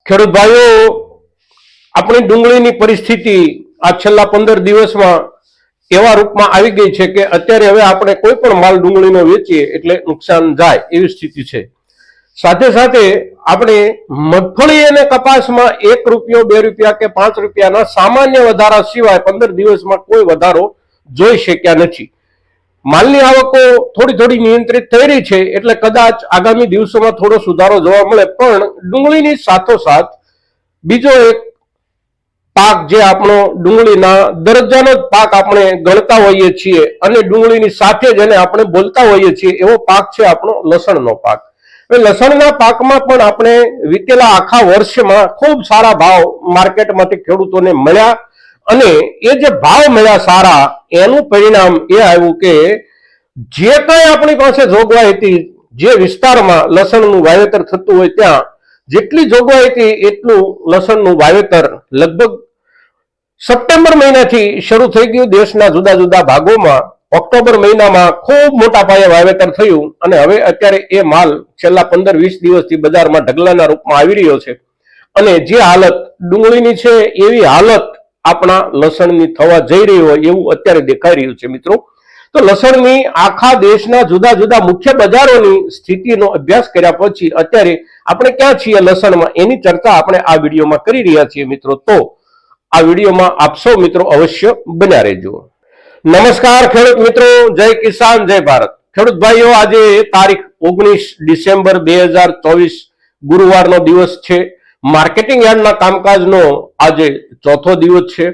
ખેડૂત ભાઈઓ, આપણી ડુંગળીની પરિસ્થિતિ આ છેલ્લા 15 દિવસમાં એવા રૂપમાં આવી ગઈ છે કે અત્યારે હવે આપણે કોઈ પણ માલ ડુંગળીનો વેચીએ એટલે નુકસાન જાય એવી સ્થિતિ છે। સાથે સાથે આપણે મગફળી અને કપાસમાં 1 રૂપિયો 2 રૂપિયા કે 5 રૂપિયાના સામાન્ય વધારા સિવાય 15 દિવસમાં કોઈ વધારો જોઈ શક્યા નથી। માલની આવકો થોડી થોડી નિયંત્રિત થઈ રહી છે એટલે કદાચ આગામી દિવસોમાં થોડો સુધારો જોવા મળે, પણ ડુંગળીની સાથોસાથ બીજો એક પાક જે આપણો ડુંગળીના દરજ્જાનો જ પાક આપણે ગણતા હોઈએ છીએ અને ડુંગળીની સાથે જ એને આપણે બોલતા હોઈએ છીએ એવો પાક છે આપણો લસણનો પાક। લસણના પાકમાં પણ આપણે વીતેલા આખા વર્ષમાં ખૂબ સારા ભાવ માર્કેટમાંથી ખેડૂતોને મળ્યા અને એ જે ભાવ મળ્યા સારા, એનું પરિણામ એ આવ્યું કે જે કંઈ આપણી પાસે જોગવાઈ હતી, જે વિસ્તારમાં લસણનું વાવેતર થતું હોય ત્યાં જેટલી જોગવાઈ હતી એટલું લસણનું વાવેતર લગભગ સપ્ટેમ્બર મહિનાથી શરૂ થઈ ગયું દેશના જુદા જુદા ભાગોમાં। ઓક્ટોબર મહિનામાં ખૂબ મોટા પાયે વાવેતર થયું અને હવે અત્યારે એ માલ છેલ્લા 15-20 દિવસથી બજારમાં ઢગલાના રૂપમાં આવી રહ્યો છે અને જે હાલત ડુંગળીની છે એવી હાલત આપણા લસણની થવા જઈ રહી હોય એવું અત્યારે દેખાઈ રહ્યું છે। મિત્રો, તો લસણની આખા દેશના જુદા જુદા મુખ્ય બજારોની સ્થિતિનો અભ્યાસ કર્યા પછી અત્યારે આપણે ક્યાં છીએ લસણમાં એની ચર્ચા આપણે આ વિડીયોમાં કરી રહ્યા છીએ। મિત્રો, તો આ વિડીયોમાં આપ સૌ મિત્રો અવશ્ય બન્યા રહેજો। નમસ્કાર ખેડૂત મિત્રો, જય કિસાન જય ભારત। ખેડૂત ભાઈઓ, આજે તારીખ 19 ડિસેમ્બર 2024 ગુરુવારનો દિવસ છે। માર્કેટિંગ યાર્ડના કામકાજનો આજે ચોથો દિવસ છે।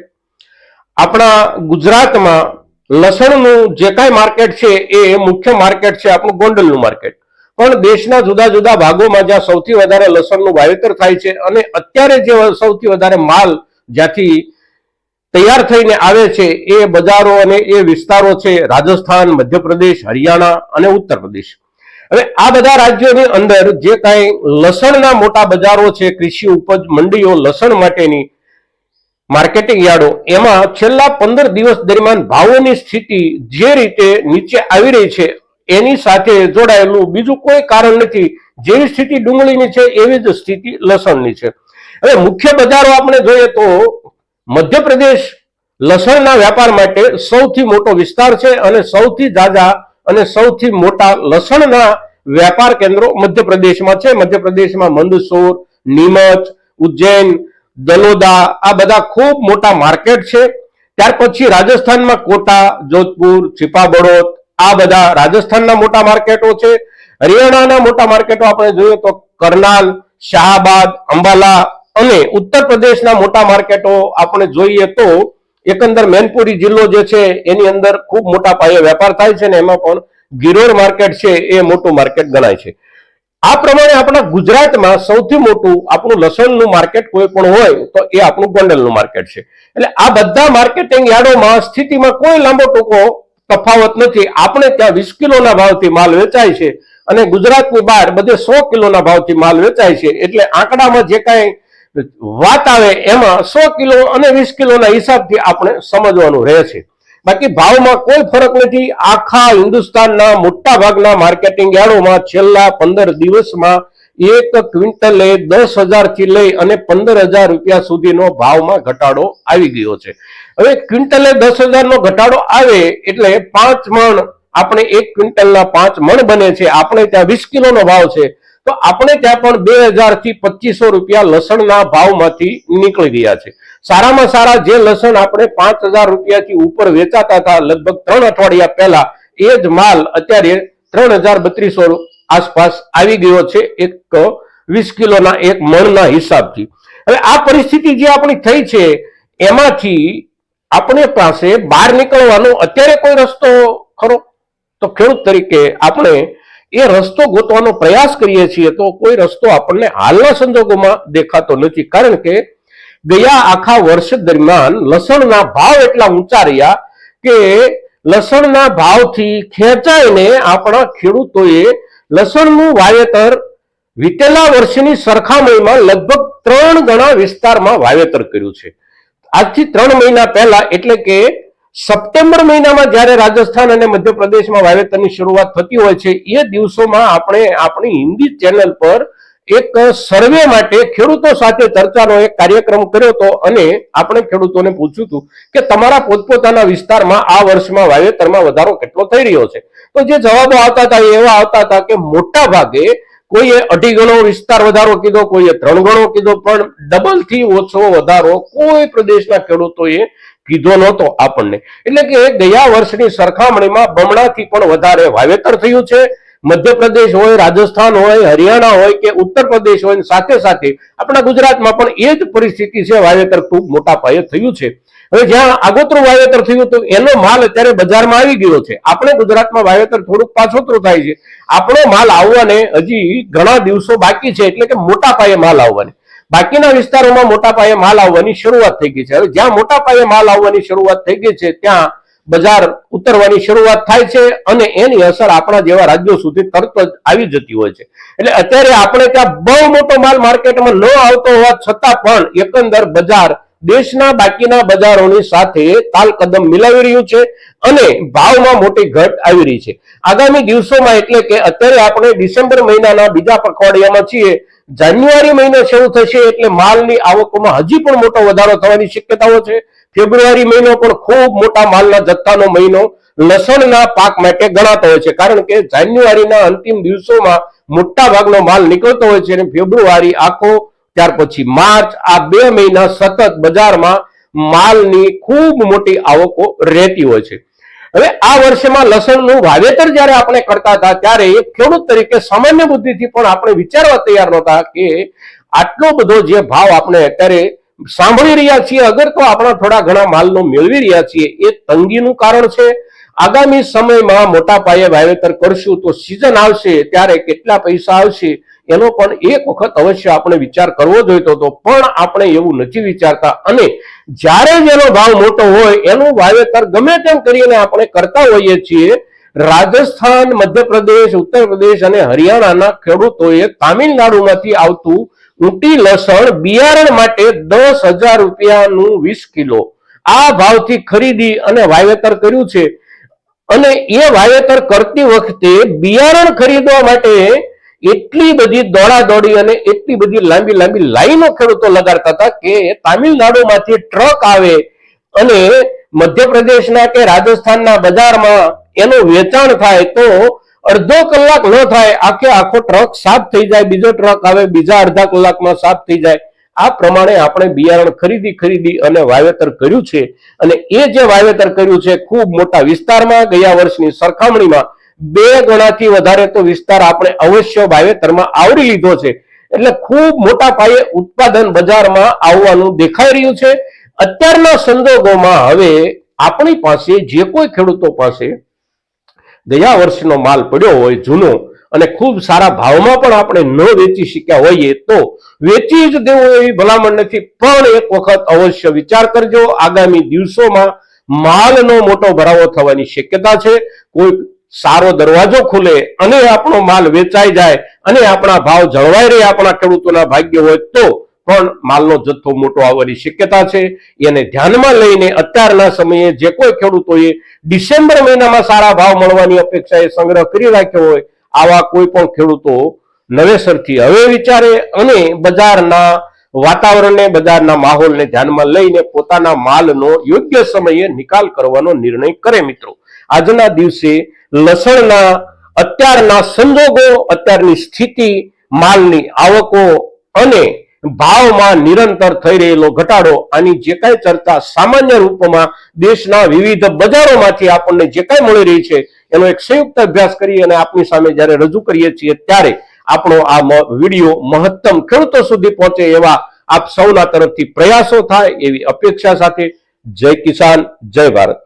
આપણા ગુજરાતમાં લસણનું જે કાંઈ માર્કેટ છે એ મુખ્ય માર્કેટ છે આપણું ગોંડલનું માર્કેટ, પણ દેશના જુદા જુદા ભાગોમાં જ્યાં સૌથી વધારે લસણનું વાવેતર થાય છે અને અત્યારે જે સૌથી વધારે માલ જ્યાંથી તૈયાર થઈને આવે છે એ બજારો અને એ વિસ્તારો છે રાજસ્થાન, મધ્યપ્રદેશ, હરિયાણા અને ઉત્તર પ્રદેશ। હવે આ બધા રાજ્યોની અંદર જે કાંઈ લસણના મોટા બજારો છે, કૃષિ ઉપજ મંડીઓ લસણ માટેની માર્કેટિંગ યાર્ડો, એમાં છેલ્લા 15 દિવસ દરમિયાન ભાવોની સ્થિતિ જે રીતે નીચે આવી રહી છે એની સાથે જોડાયેલું બીજું કોઈ કારણ નથી। જેવી સ્થિતિ ડુંગળીની છે એવી જ સ્થિતિ લસણની છે। હવે મુખ્ય બજારો આપણે જોઈએ તો મધ્યપ્રદેશ લસણના વેપાર માટે સૌથી મોટો વિસ્તાર છે અને સૌથી ઝાઝા અને સૌથી મોટા લસણના વેપાર કેન્દ્રો મધ્યપ્રદેશમાં છે। મધ્યપ્રદેશમાં મંદસૌર, નીમચ, ઉજ્જૈન, દલોદા આ બધા ખૂબ મોટા માર્કેટ છે। ત્યાર પછી રાજસ્થાનમાં કોટા, જોધપુર, છીપાબડોદ આ બધા રાજસ્થાનના મોટા માર્કેટો છે। હરિયાણાના મોટા માર્કેટો આપણે જોઈએ તો કરનાલ, શાહાબાદ, અંબાલા અને ઉત્તર પ્રદેશના મોટા માર્કેટો આપણે જોઈએ તો એકંદર મેનપુરી જિલ્લો જે છે એની અંદર ખૂબ મોટા પાયે વેપાર થાય છે ને એમાં પણ ગિરોડ માર્કેટ છે એ મોટું માર્કેટ ગણાય છે। આ પ્રમાણે આપણા ગુજરાતમાં સૌથી મોટું આપણું લસણનું માર્કેટ કોઈ પણ હોય તો એ આપણું ગોંડલનું માર્કેટ છે। એટલે આ બધા માર્કેટિંગ યાર્ડોમાં સ્થિતિમાં કોઈ લાંબો ટૂંકો તફાવત નથી। આપણે ત્યાં 20 કિલોના ભાવથી માલ વેચાય છે અને ગુજરાતની બહાર બધે 100 કિલોના ભાવથી માલ વેચાય છે। એટલે આંકડામાં જે કાંઈ વાત આવે એમાં 100 કિલો અને 20 કિલોના હિસાબથી આપણે સમજવાનું રહે છે। બાકી ભાવમાં કોઈ ફરક નથી। આખા હિન્દુસ્તાનના મોટા ભાગના માર્કેટિંગ યાર્ડોમાં છેલ્લા 15 દિવસમાં એક ક્વિન્ટલે 10,000 થી લઈ અને 15,000 રૂપિયા સુધીનો ભાવમાં ઘટાડો આવી ગયો છે। હવે ક્વિન્ટલે 10,000 નો ઘટાડો આવે એટલે 5 મણ, આપણે એક ક્વિન્ટલના 5 મણ બને છે। આપણે ત્યાં 20 કિલોનો ભાવ છે તો આપણે ત્યાં પણ 2,000 થી 2,500 રૂપિયા લસણના ભાવમાંથી નીકળી ગયા છે। સારામાં સારા જે લસણ આપણે 5,000 રૂપિયાથી ઉપર વેચાતા હતા લગભગ 3 અઠવાડિયા પહેલા, એ જ માલ અત્યારે 3,3200 આસપાસ આવી ગયો છે એક 20 કિલોના એક મણના હિસાબથી। હવે આ પરિસ્થિતિ જે આપણી થઈ છે એમાંથી આપણે પાસે બહાર નીકળવાનો અત્યારે કોઈ રસ્તો ખરો? તો ખેડૂત તરીકે આપણે એ રસ્તો ગોતવાનો પ્રયાસ કરીએ છીએ તો કોઈ રસ્તો આપણને હાલના સંજોગોમાં દેખાતો નથી, કારણ કે ગયા આખા વર્ષ દરમિયાન લસણના ભાવ એટલા ઊંચા રહ્યા કે લસણના ભાવથી ખેંચાઈને આપણા ખેડૂતોએ લસણનું વાવેતર વીતેલા વર્ષની સરખામણીમાં લગભગ 3 ગણા વિસ્તારમાં વાવેતર કર્યું છે। આજથી 3 મહિના પહેલા એટલે કે સપ્ટેમ્બર મહિનામાં જ્યારે રાજસ્થાન અને મધ્યપ્રદેશમાં વાવેતરની શરૂઆત થતી હોય છે એ દિવસોમાં આપણે આપણી હિન્દી ચેનલ પર એક સર્વે માટે ખેડૂતો સાથે ચર્ચાનો એક કાર્યક્રમ કર્યો હતો અને આપણે ખેડૂતોને પૂછ્યું હતું કે તમારા પોતપોતાના વિસ્તારમાં આ વર્ષમાં વાવેતરમાં વધારો કેટલો થઈ રહ્યો છે. તો જે જવાબો આવતા હતા એવા આવતા હતા કે મોટા ભાગે કોઈએ 2.5 ગણો વિસ્તાર વધારો કીધો, કોઈએ 3 ગણો કીધો, પણ ડબલ થી ઓછો વધારો કોઈ પ્રદેશના ખેડૂતોએ કીધો નહોતો આપણને. એટલે કે ગયા વર્ષની સરખામણીમાં બમણાથી પણ વધારે વાવેતર થયું છે. મધ્યપ્રદેશ હોય, રાજસ્થાન હોય, હરિયાણા હોય કે ઉત્તર પ્રદેશ હોય, સાથે સાથે આપણા ગુજરાતમાં પણ એ જ પરિસ્થિતિ છે. વાવેતર ખૂબ મોટા પાયે થયું છે. હવે જ્યાં આગોતરું વાવેતર થયું હતું એનો માલ અત્યારે બજારમાં આવી ગયો છે. આપણે ગુજરાતમાં વાવેતર થોડુંક પાછોતરું થાય છે. આપણો માલ આવવાને હજી ઘણા દિવસો બાકી છે, એટલે કે મોટા પાયે માલ આવવાને. બાકીના વિસ્તારોમાં મોટા પાયે માલ આવવાની શરૂઆત થઈ ગઈ છે. હવે જ્યાં મોટા પાયે માલ આવવાની શરૂઆત થઈ ગઈ છે ત્યાં બજાર ઉતરવાની શરૂઆત થાય છે અને એની અસર આપણા જેવા રાજ્યો સુધી તરત જ આવી જતી હોય છે. એટલે અત્યારે આપણે ત્યાં બહુ મોટો માલ માર્કેટમાં ન આવતો હોવા છતાં પણ એકંદર બજાર દેશના બાકીના બજારોની સાથે તાલ કદમ મિલાવી રહ્યું છે અને ભાવમાં મોટી ઘટ આવી રહી છે. આગામી દિવસોમાં, એટલે કે અત્યારે આપણે ડિસેમ્બર મહિનાના બીજા પખવાડિયામાં છીએ, જાન્યુઆરી મહિનો શરૂ થશે એટલે માલની આવકોમાં હજી પણ મોટો વધારો થવાની શક્યતાઓ છે. ફેબ્રુઆરી મહિનો પણ ખૂબ મોટા માલના જથ્થાનો મહિનો લસણના પાક માટે ગણાતો હોય છે, કારણ કે જાન્યુઆરીના અંતિમ દિવસોમાં મોટા ભાગનો માલ નીકળતો હોય છે અને ફેબ્રુઆરી આખો, ત્યાર પછી માર્ચ, આ 2 મહિના સતત બજારમાં માલની ખૂબ મોટી આવકો રહેતી હોય છે. હવે આ વર્ષમાં લસણનું વાવેતર જ્યારે આપણે કરતા હતા ત્યારે એક ખેડૂત તરીકે સામાન્ય બુદ્ધિથી પણ આપણે વિચારવા તૈયાર નહોતા કે આટલો બધો જે ભાવ આપણે અત્યારે સાંભળી રહ્યા છીએ, અગર તો આપણા થોડા ઘણા માલનો મેળવી રહ્યા છીએ, એ તંગીનું કારણ છે. આગામી સમયમાં મોટા પાયે વાવેતર કરશું તો સિઝન આવશે ત્યારે કેટલા પૈસા આવશે એનો પણ એક વખત અવશ્ય આપણે વિચાર કરવો જોઈતો હતો, પણ આપણે એવું નથી વિચારતા. અને જ્યારે જેનો ભાવ મોટો હોય એનું વાવેતર ગમે તેમ કરીને આપણે કરતા હોઈએ છીએ. રાજસ્થાન, મધ્યપ્રદેશ, ઉત્તર પ્રદેશ અને હરિયાણાના ખેડૂતોએ તામિલનાડુમાંથી આવતું ઊંટી લસણ બિયારણ માટે 10,000 રૂપિયાનું 20 કિલો આ ભાવથી ખરીદી અને વાવેતર કર્યું છે. અને એ વાવેતર કરતી વખતે બિયારણ ખરીદવા માટે એટલી બધી દોડાદોડી અને એટલી બધી લાંબી લાંબી લાઈનો ખેડૂતો લગાડતા હતા કે તામિલનાડુમાંથી ટ્રક આવે અને મધ્યપ્રદેશના કે રાજસ્થાનના બજારમાં એનું વેચાણ થાય તો અડધો કલાક ન થાય, આખો ટ્રક સાફ થઈ જાય, બીજો ટ્રક આવે, બીજા અડધા કલાકમાં સાફ થઈ જાય. આ પ્રમાણે આપણે બિયારણ ખરીદી અને વાવેતર કર્યું છે. અને એ જે વાવેતર કર્યું છે ખૂબ મોટા વિસ્તારમાં, ગયા વર્ષની સરખામણીમાં 2 ગણાથી વધારે તો વિસ્તાર આપણે અવશ્ય વાવેતરમાં આવરી લીધો છે. એટલે ખૂબ મોટા પાયે ઉત્પાદન બજારમાં આવવાનું દેખાઈ રહ્યું છે. અત્યારના સંજોગોમાં હવે આપણી પાસે જે કોઈ ખેડૂતો પાસે ગયા વર્ષનો માલ પડ્યો હોય જૂનો અને ખૂબ સારા ભાવમાં પણ આપણે ન વેચી શક્યા હોઈએ તો વેચી જ દેવું એવી ભલામણ નથી, પણ એક વખત અવશ્ય વિચાર કરજો. આગામી દિવસોમાં માલનો મોટો ભરાવો થવાની શક્યતા છે. કોઈ સારો દરવાજો ખુલે અને આપણો માલ વેચાઈ જાય અને આપણા ભાવ જળવાઈ રહે, આપણા ખેડૂતોના ભાગ્ય હોય તો પણ માલનો જથ્થો મોટો આવવાની શક્યતા છે. એને ધ્યાનમાં લઈને અત્યારના સમયે જે કોઈ ખેડૂતોએ ડિસેમ્બર મહિનામાં સારા ભાવ મળવાની અપેક્ષાએ સંગ્રહ કરી રાખ્યો હોય, આવા કોઈ પણ ખેડૂતો નવેસરથી હવે વિચારે અને બજારના વાતાવરણને, બજારના માહોલને ધ્યાનમાં લઈને પોતાના માલનો યોગ્ય સમયે નિકાલ કરવાનો નિર્ણય કરે. મિત્રો, આજના દિવસે લસણના અત્યારના સંજોગો, અત્યારની સ્થિતિ, માલની આવકો અને ભાવમાં નિરંતર થઈ રહેલો ઘટાડો, આની જે કાંઈ ચર્ચા સામાન્ય રૂપમાં દેશના વિવિધ બજારોમાંથી આપણને જે કાંઈ મળી રહી છે એનો એક સંયુક્ત અભ્યાસ કરી અને આપની સામે જ્યારે રજૂ કરીએ છીએ ત્યારે આપણો આ વિડીયો મહત્તમ ખેડૂતો સુધી પહોંચે એવા આપ સૌના તરફથી પ્રયાસો થાય એવી અપેક્ષા સાથે જય કિસાન, જય ભારત.